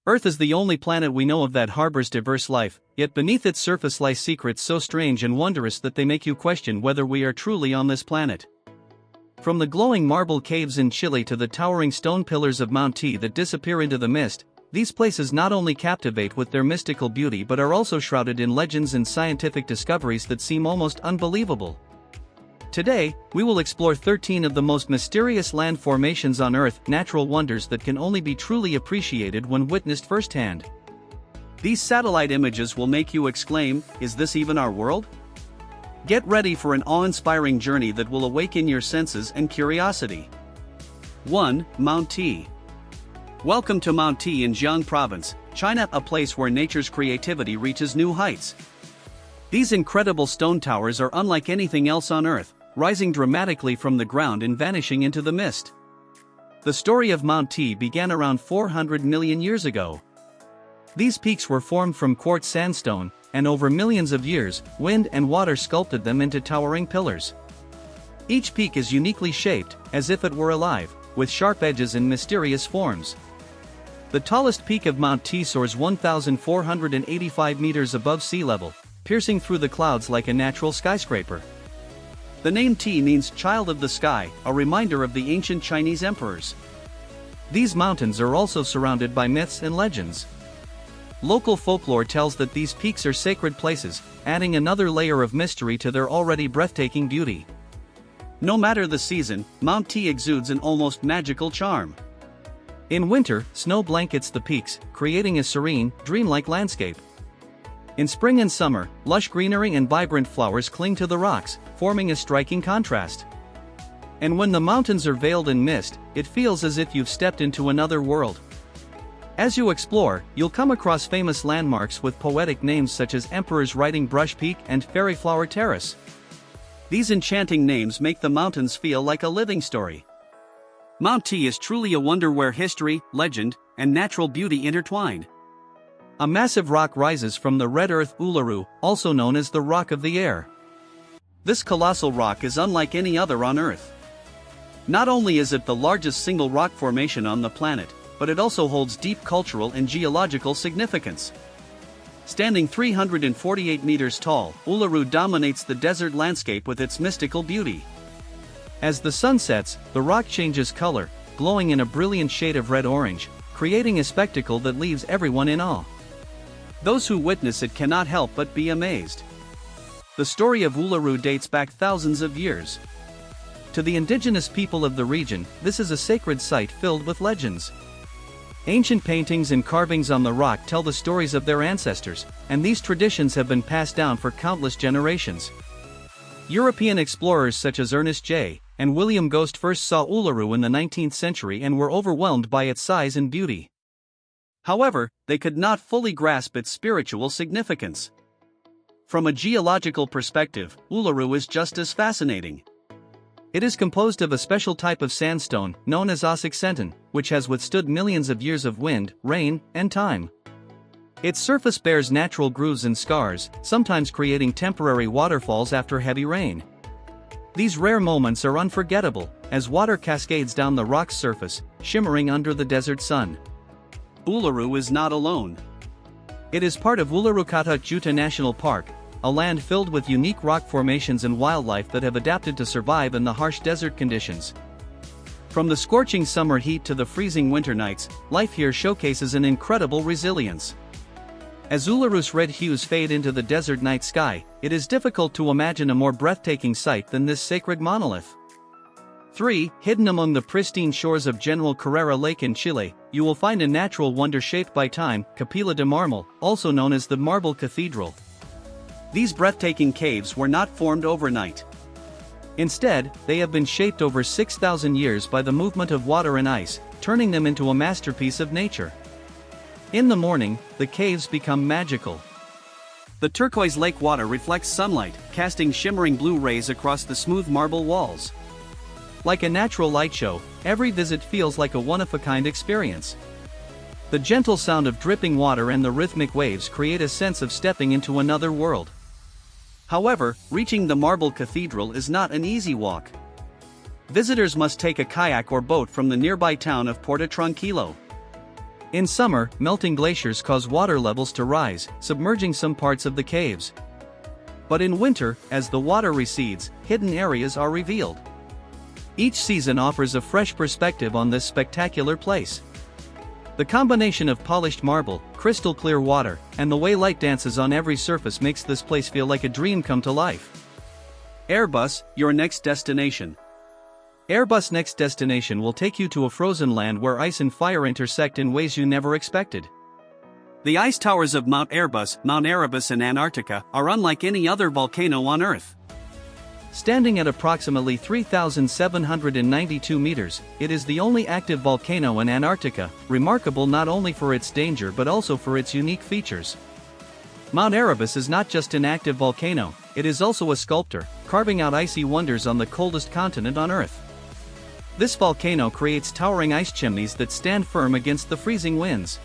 Earth is the only planet we know of that harbors diverse life, yet beneath its surface lie secrets so strange and wondrous that they make you question whether we are truly on this planet. From the glowing marble caves in Chile to the towering stone pillars of Mount T that disappear into the mist, these places not only captivate with their mystical beauty but are also shrouded in legends and scientific discoveries that seem almost unbelievable. Today, we will explore 13 of the most mysterious land formations on Earth, natural wonders that can only be truly appreciated when witnessed firsthand. These satellite images will make you exclaim, "Is this even our world?" Get ready for an awe-inspiring journey that will awaken your senses and curiosity. 1. Mount T. Welcome to Mount T in Jiangsu Province, China, a place where nature's creativity reaches new heights. These incredible stone towers are unlike anything else on Earth, rising dramatically from the ground and vanishing into the mist. The story of Mount T began around 400 million years ago. These peaks were formed from quartz sandstone, and over millions of years, wind and water sculpted them into towering pillars. Each peak is uniquely shaped, as if it were alive, with sharp edges and mysterious forms. The tallest peak of Mount T soars 1,485 meters above sea level, piercing through the clouds like a natural skyscraper. The name T means child of the sky, a reminder of the ancient Chinese emperors. These mountains are also surrounded by myths and legends. Local folklore tells that these peaks are sacred places, adding another layer of mystery to their already breathtaking beauty. No matter the season, Mount T exudes an almost magical charm. In winter, snow blankets the peaks, creating a serene, dreamlike landscape. In spring and summer, lush greenery and vibrant flowers cling to the rocks, forming a striking contrast. And when the mountains are veiled in mist, it feels as if you've stepped into another world. As you explore, you'll come across famous landmarks with poetic names such as Emperor's Riding Brush Peak and Fairy Flower Terrace. These enchanting names make the mountains feel like a living story. Mount T is truly a wonder where history, legend, and natural beauty intertwine. A massive rock rises from the red earth Uluru, also known as the Rock of the Air. This colossal rock is unlike any other on Earth. Not only is it the largest single rock formation on the planet, but it also holds deep cultural and geological significance. Standing 348 meters tall, Uluru dominates the desert landscape with its mystical beauty. As the sun sets, the rock changes color, glowing in a brilliant shade of red-orange, creating a spectacle that leaves everyone in awe. Those who witness it cannot help but be amazed. The story of Uluru dates back thousands of years. To the indigenous people of the region, this is a sacred site filled with legends. Ancient paintings and carvings on the rock tell the stories of their ancestors, and these traditions have been passed down for countless generations. European explorers such as Ernest J. and William Ghost first saw Uluru in the 19th century and were overwhelmed by its size and beauty. However, they could not fully grasp its spiritual significance. From a geological perspective, Uluru is just as fascinating. It is composed of a special type of sandstone, known as oxyxentin, which has withstood millions of years of wind, rain, and time. Its surface bears natural grooves and scars, sometimes creating temporary waterfalls after heavy rain. These rare moments are unforgettable, as water cascades down the rock's surface, shimmering under the desert sun. Uluru is not alone. It is part of Uluru-Kata Juta National Park, a land filled with unique rock formations and wildlife that have adapted to survive in the harsh desert conditions. From the scorching summer heat to the freezing winter nights, life here showcases an incredible resilience. As Uluru's red hues fade into the desert night sky, it is difficult to imagine a more breathtaking sight than this sacred monolith. 3. Hidden among the pristine shores of General Carrera Lake in Chile, you will find a natural wonder shaped by time, Capilla de Marmol, also known as the Marble Cathedral. These breathtaking caves were not formed overnight. Instead, they have been shaped over 6,000 years by the movement of water and ice, turning them into a masterpiece of nature. In the morning, the caves become magical. The turquoise lake water reflects sunlight, casting shimmering blue rays across the smooth marble walls. Like a natural light show, every visit feels like a one-of-a-kind experience. The gentle sound of dripping water and the rhythmic waves create a sense of stepping into another world. However, reaching the Marble Cathedral is not an easy walk. Visitors must take a kayak or boat from the nearby town of Porto Tranquilo. In summer, melting glaciers cause water levels to rise, submerging some parts of the caves. But in winter, as the water recedes, hidden areas are revealed. Each season offers a fresh perspective on this spectacular place. The combination of polished marble, crystal clear water, and the way light dances on every surface makes this place feel like a dream come to life. Airbus, your next destination. Airbus' next destination will take you to a frozen land where ice and fire intersect in ways you never expected. The ice towers of Mount Erebus in Antarctica, are unlike any other volcano on Earth. Standing at approximately 3,792 meters, it is the only active volcano in Antarctica, remarkable not only for its danger but also for its unique features. Mount Erebus is not just an active volcano, it is also a sculptor, carving out icy wonders on the coldest continent on Earth. This volcano creates towering ice chimneys that stand firm against the freezing winds.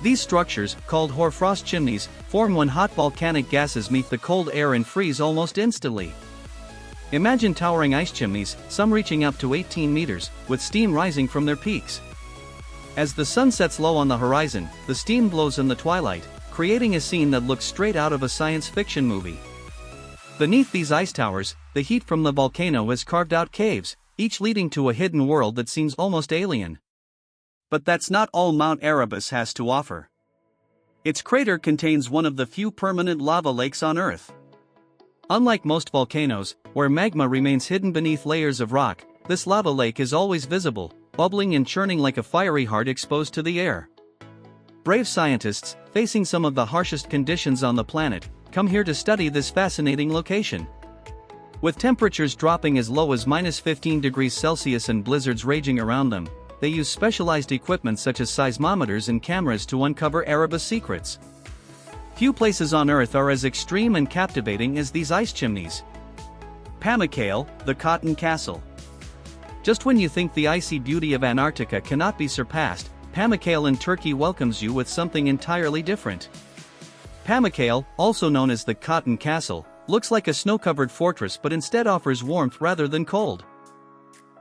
These structures, called hoarfrost chimneys, form when hot volcanic gases meet the cold air and freeze almost instantly. Imagine towering ice chimneys, some reaching up to 18 meters, with steam rising from their peaks. As the sun sets low on the horizon, the steam glows in the twilight, creating a scene that looks straight out of a science fiction movie. Beneath these ice towers, the heat from the volcano has carved out caves, each leading to a hidden world that seems almost alien. But that's not all Mount Erebus has to offer. Its crater contains one of the few permanent lava lakes on Earth. Unlike most volcanoes, where magma remains hidden beneath layers of rock, this lava lake is always visible, bubbling and churning like a fiery heart exposed to the air. Brave scientists, facing some of the harshest conditions on the planet, come here to study this fascinating location. With temperatures dropping as low as -15 degrees Celsius and blizzards raging around them, they use specialized equipment such as seismometers and cameras to uncover Erebus secrets. Few places on Earth are as extreme and captivating as these ice chimneys. Pamukkale, the Cotton Castle. Just when you think the icy beauty of Antarctica cannot be surpassed, Pamukkale in Turkey welcomes you with something entirely different. Pamukkale, also known as the Cotton Castle, looks like a snow-covered fortress but instead offers warmth rather than cold.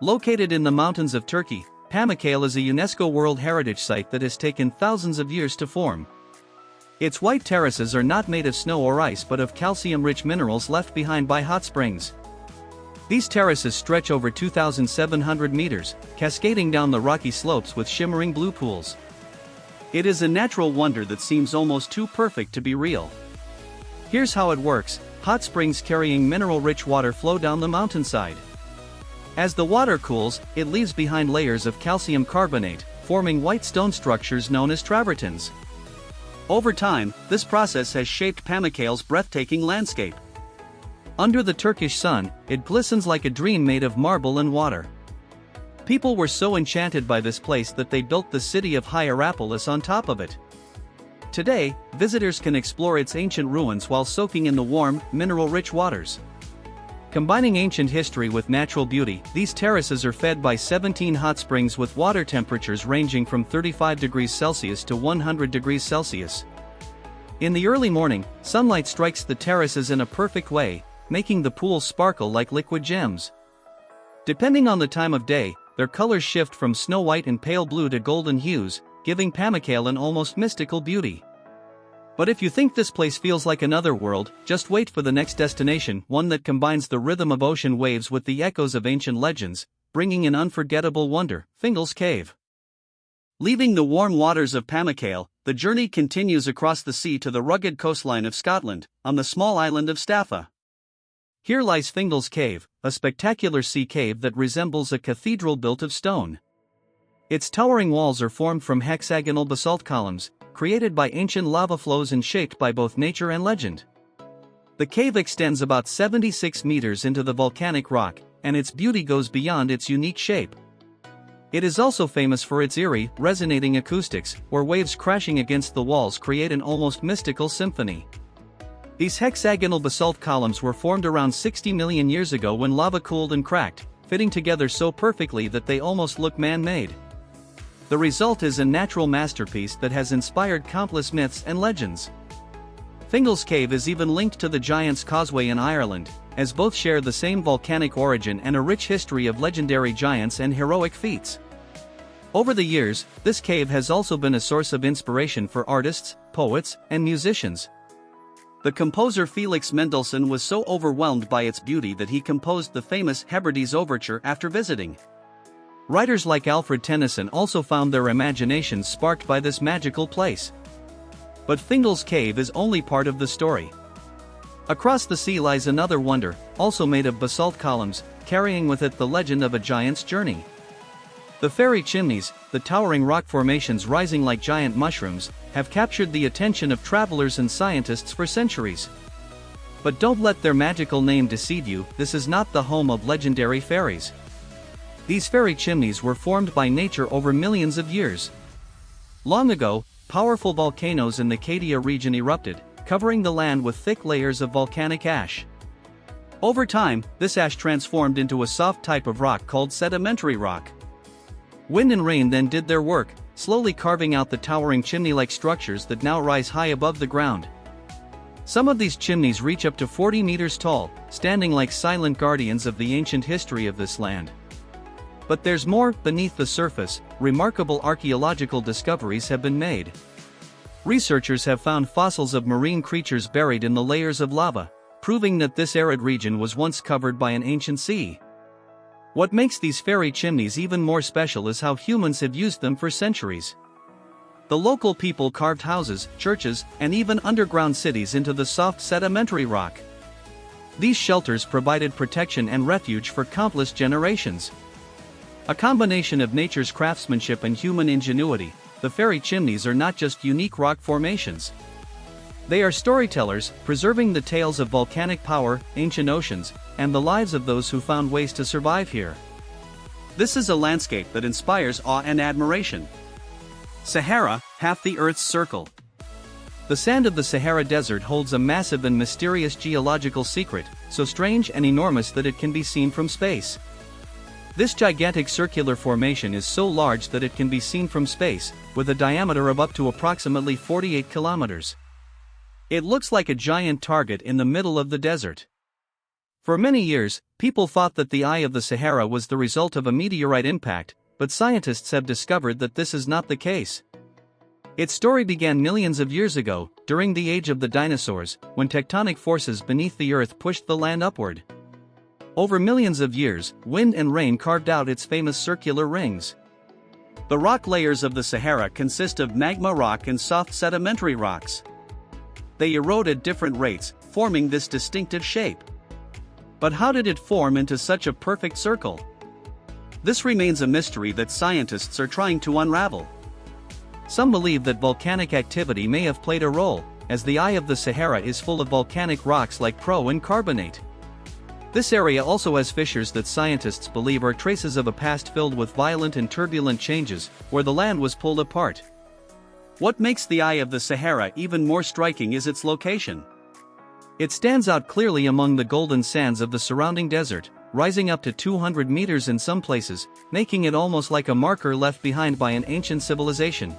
Located in the mountains of Turkey, Pamukkale is a UNESCO World Heritage Site that has taken thousands of years to form. Its white terraces are not made of snow or ice but of calcium-rich minerals left behind by hot springs. These terraces stretch over 2,700 meters, cascading down the rocky slopes with shimmering blue pools. It is a natural wonder that seems almost too perfect to be real. Here's how it works: hot springs carrying mineral-rich water flow down the mountainside. As the water cools, it leaves behind layers of calcium carbonate, forming white stone structures known as travertins. Over time, this process has shaped Pamukkale's breathtaking landscape. Under the Turkish sun, it glistens like a dream made of marble and water. People were so enchanted by this place that they built the city of Hierapolis on top of it. Today, visitors can explore its ancient ruins while soaking in the warm, mineral-rich waters. Combining ancient history with natural beauty, these terraces are fed by 17 hot springs with water temperatures ranging from 35 degrees Celsius to 100 degrees Celsius. In the early morning, sunlight strikes the terraces in a perfect way, making the pools sparkle like liquid gems. Depending on the time of day, their colors shift from snow white and pale blue to golden hues, giving Pamukkale an almost mystical beauty. But if you think this place feels like another world, just wait for the next destination, one that combines the rhythm of ocean waves with the echoes of ancient legends, bringing an unforgettable wonder: Fingal's Cave. Leaving the warm waters of Pamukkale, the journey continues across the sea to the rugged coastline of Scotland, on the small island of Staffa. Here lies Fingal's Cave, a spectacular sea cave that resembles a cathedral built of stone. Its towering walls are formed from hexagonal basalt columns, created by ancient lava flows and shaped by both nature and legend. The cave extends about 76 meters into the volcanic rock, and its beauty goes beyond its unique shape. It is also famous for its eerie, resonating acoustics, where waves crashing against the walls create an almost mystical symphony. These hexagonal basalt columns were formed around 60 million years ago when lava cooled and cracked, fitting together so perfectly that they almost look man-made. The result is a natural masterpiece that has inspired countless myths and legends. Fingal's Cave is even linked to the Giant's Causeway in Ireland, as both share the same volcanic origin and a rich history of legendary giants and heroic feats. Over the years, this cave has also been a source of inspiration for artists, poets, and musicians. The composer Felix Mendelssohn was so overwhelmed by its beauty that he composed the famous Hebrides Overture after visiting. Writers like Alfred Tennyson also found their imaginations sparked by this magical place. But Fingal's Cave is only part of the story. Across the sea lies another wonder, also made of basalt columns, carrying with it the legend of a giant's journey. The fairy chimneys, the towering rock formations rising like giant mushrooms, have captured the attention of travelers and scientists for centuries. But don't let their magical name deceive you, this is not the home of legendary fairies. These fairy chimneys were formed by nature over millions of years. Long ago, powerful volcanoes in the Cadia region erupted, covering the land with thick layers of volcanic ash. Over time, this ash transformed into a soft type of rock called sedimentary rock. Wind and rain then did their work, slowly carving out the towering chimney-like structures that now rise high above the ground. Some of these chimneys reach up to 40 meters tall, standing like silent guardians of the ancient history of this land. But there's more. Beneath the surface, remarkable archaeological discoveries have been made. Researchers have found fossils of marine creatures buried in the layers of lava, proving that this arid region was once covered by an ancient sea. What makes these fairy chimneys even more special is how humans have used them for centuries. The local people carved houses, churches, and even underground cities into the soft sedimentary rock. These shelters provided protection and refuge for countless generations. A combination of nature's craftsmanship and human ingenuity, the fairy chimneys are not just unique rock formations. They are storytellers, preserving the tales of volcanic power, ancient oceans, and the lives of those who found ways to survive here. This is a landscape that inspires awe and admiration. Sahara, half the Earth's circle. The sand of the Sahara Desert holds a massive and mysterious geological secret, so strange and enormous that it can be seen from space. This gigantic circular formation is so large that it can be seen from space, with a diameter of up to approximately 48 kilometers. It looks like a giant target in the middle of the desert. For many years, people thought that the Eye of the Sahara was the result of a meteorite impact, but scientists have discovered that this is not the case. Its story began millions of years ago, during the age of the dinosaurs, when tectonic forces beneath the Earth pushed the land upward. Over millions of years, wind and rain carved out its famous circular rings. The rock layers of the Sahara consist of magma rock and soft sedimentary rocks. They erode at different rates, forming this distinctive shape. But how did it form into such a perfect circle? This remains a mystery that scientists are trying to unravel. Some believe that volcanic activity may have played a role, as the Eye of the Sahara is full of volcanic rocks like pro and carbonate. This area also has fissures that scientists believe are traces of a past filled with violent and turbulent changes, where the land was pulled apart. What makes the Eye of the Sahara even more striking is its location. It stands out clearly among the golden sands of the surrounding desert, rising up to 200 meters in some places, making it almost like a marker left behind by an ancient civilization.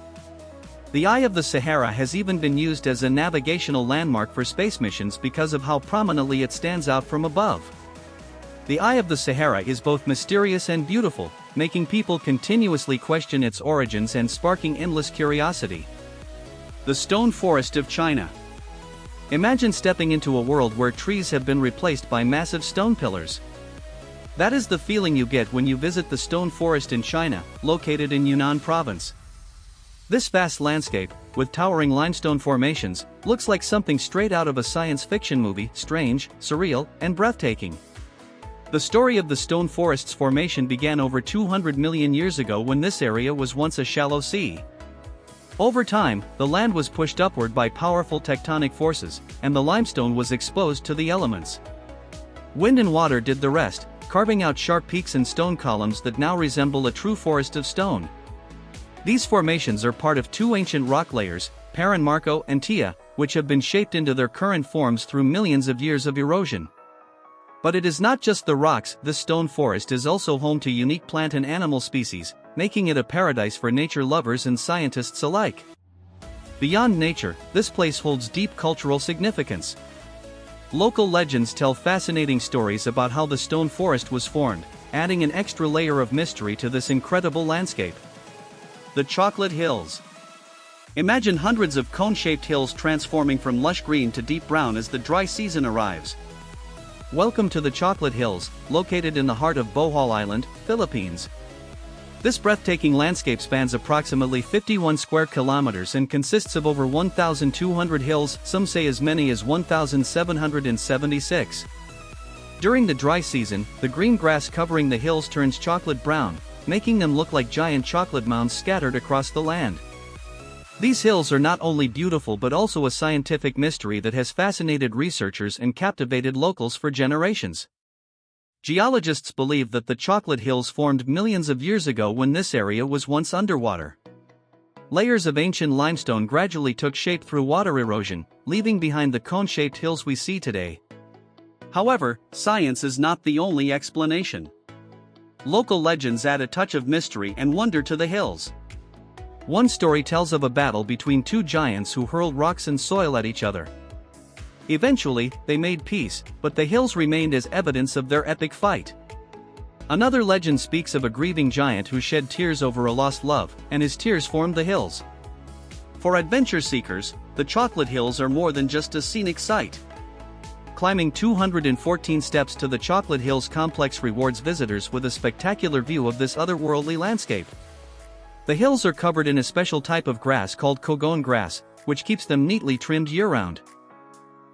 The Eye of the Sahara has even been used as a navigational landmark for space missions because of how prominently it stands out from above. The Eye of the Sahara is both mysterious and beautiful, making people continuously question its origins and sparking endless curiosity. The Stone Forest of China. Imagine stepping into a world where trees have been replaced by massive stone pillars. That is the feeling you get when you visit the Stone Forest in China, located in Yunnan province. This vast landscape, with towering limestone formations, looks like something straight out of a science fiction movie, strange, surreal, and breathtaking. The story of the Stone Forest's formation began over 200 million years ago when this area was once a shallow sea. Over time, the land was pushed upward by powerful tectonic forces, and the limestone was exposed to the elements. Wind and water did the rest, carving out sharp peaks and stone columns that now resemble a true forest of stone. These formations are part of two ancient rock layers, Paran Marco and Tia, which have been shaped into their current forms through millions of years of erosion. But it is not just the rocks. This stone forest is also home to unique plant and animal species, making it a paradise for nature lovers and scientists alike. Beyond nature, this place holds deep cultural significance. Local legends tell fascinating stories about how the stone forest was formed, adding an extra layer of mystery to this incredible landscape. The Chocolate Hills. Imagine hundreds of cone-shaped hills transforming from lush green to deep brown as the dry season arrives. Welcome to the Chocolate Hills, located in the heart of Bohol Island, Philippines. This breathtaking landscape spans approximately 51 square kilometers and consists of over 1,200 hills, some say as many as 1,776. During the dry season, the green grass covering the hills turns chocolate brown, making them look like giant chocolate mounds scattered across the land. These hills are not only beautiful but also a scientific mystery that has fascinated researchers and captivated locals for generations. Geologists believe that the Chocolate Hills formed millions of years ago when this area was once underwater. Layers of ancient limestone gradually took shape through water erosion, leaving behind the cone-shaped hills we see today. However, science is not the only explanation. Local legends add a touch of mystery and wonder to the hills. One story tells of a battle between two giants who hurled rocks and soil at each other. Eventually, they made peace, but the hills remained as evidence of their epic fight. Another legend speaks of a grieving giant who shed tears over a lost love, and his tears formed the hills. For adventure seekers, the Chocolate Hills are more than just a scenic sight. Climbing 214 steps to the Chocolate Hills complex rewards visitors with a spectacular view of this otherworldly landscape. The hills are covered in a special type of grass called cogon grass, which keeps them neatly trimmed year-round.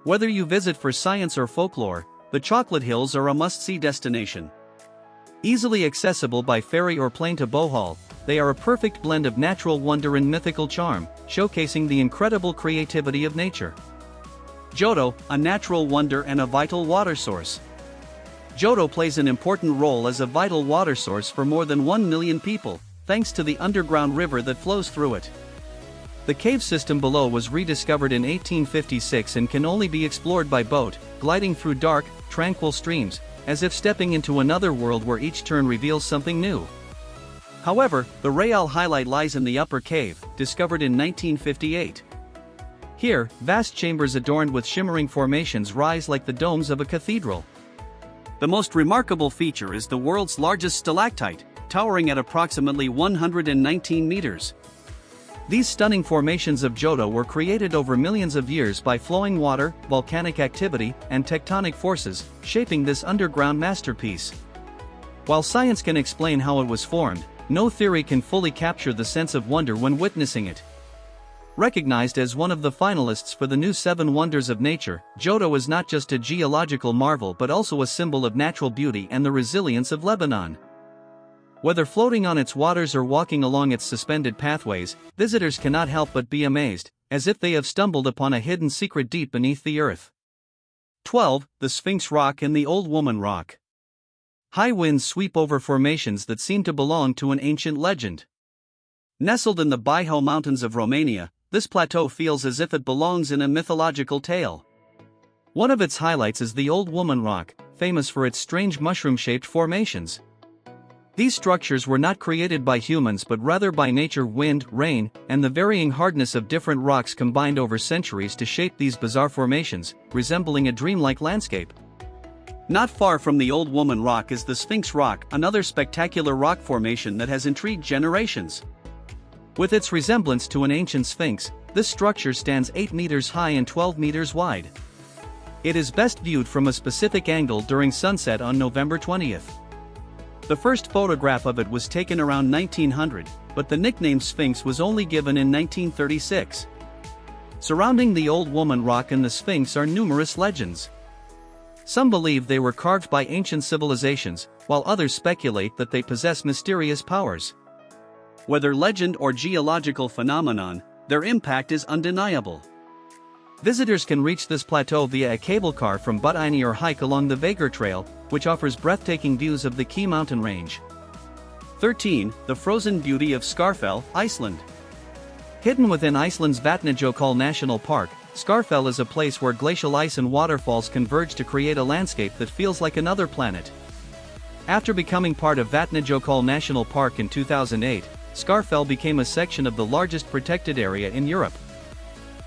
Whether you visit for science or folklore, the Chocolate Hills are a must-see destination. Easily accessible by ferry or plane to Bohol, they are a perfect blend of natural wonder and mythical charm, showcasing the incredible creativity of nature. Jodo, a natural wonder and a vital water source. Jodo plays an important role as a vital water source for more than 1 million people, thanks to the underground river that flows through it. The cave system below was rediscovered in 1856 and can only be explored by boat, gliding through dark, tranquil streams, as if stepping into another world where each turn reveals something new. However, the real highlight lies in the upper cave, discovered in 1958. Here, vast chambers adorned with shimmering formations rise like the domes of a cathedral. The most remarkable feature is the world's largest stalactite, towering at approximately 119 meters. These stunning formations of Jodo were created over millions of years by flowing water, volcanic activity, and tectonic forces, shaping this underground masterpiece. While science can explain how it was formed, no theory can fully capture the sense of wonder when witnessing it. Recognized as one of the finalists for the new 7 Wonders of Nature, Jodo is not just a geological marvel but also a symbol of natural beauty and the resilience of Lebanon. Whether floating on its waters or walking along its suspended pathways, visitors cannot help but be amazed, as if they have stumbled upon a hidden secret deep beneath the earth. 12. The Sphinx Rock and the Old Woman Rock. High winds sweep over formations that seem to belong to an ancient legend. Nestled in the Bihor Mountains of Romania, this plateau feels as if it belongs in a mythological tale. One of its highlights is the Old Woman Rock, famous for its strange mushroom-shaped formations. These structures were not created by humans but rather by nature, wind, rain, and the varying hardness of different rocks combined over centuries to shape these bizarre formations, resembling a dreamlike landscape. Not far from the Old Woman Rock is the Sphinx Rock, another spectacular rock formation that has intrigued generations. With its resemblance to an ancient sphinx, this structure stands 8 meters high and 12 meters wide. It is best viewed from a specific angle during sunset on November 20th. The first photograph of it was taken around 1900, but the nickname Sphinx was only given in 1936. Surrounding the Old Woman Rock and the Sphinx are numerous legends. Some believe they were carved by ancient civilizations, while others speculate that they possess mysterious powers. Whether legend or geological phenomenon, their impact is undeniable. Visitors can reach this plateau via a cable car from Butaini or hike along the Vagar Trail, which offers breathtaking views of the Key mountain range. 13. The Frozen Beauty of Skarfell, Iceland. Hidden within Iceland's Vatnajökull National Park, Skarfell is a place where glacial ice and waterfalls converge to create a landscape that feels like another planet. After becoming part of Vatnajökull National Park in 2008, Skarfell became a section of the largest protected area in Europe.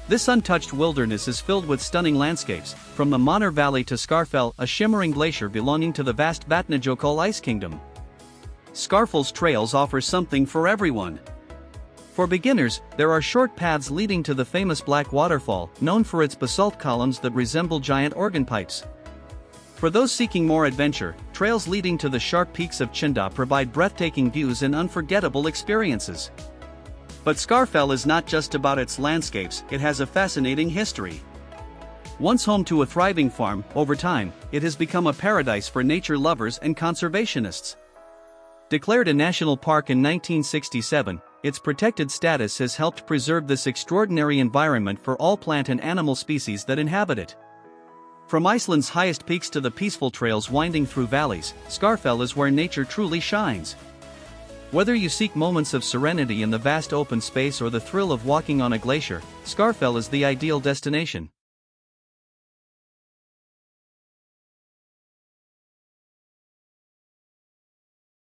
This untouched wilderness is filled with stunning landscapes, from the Monner Valley to Skarfell, a shimmering glacier belonging to the vast Vatnajökull Ice Kingdom. Skarfell's trails offer something for everyone. For beginners, there are short paths leading to the famous Black Waterfall, known for its basalt columns that resemble giant organ pipes. For those seeking more adventure, trails leading to the sharp peaks of Chinda provide breathtaking views and unforgettable experiences. But Scarfell is not just about its landscapes, it has a fascinating history. Once home to a thriving farm, over time, it has become a paradise for nature lovers and conservationists. Declared a national park in 1967, its protected status has helped preserve this extraordinary environment for all plant and animal species that inhabit it. From Iceland's highest peaks to the peaceful trails winding through valleys, Scarfell is where nature truly shines. Whether you seek moments of serenity in the vast open space or the thrill of walking on a glacier, Scarfell is the ideal destination.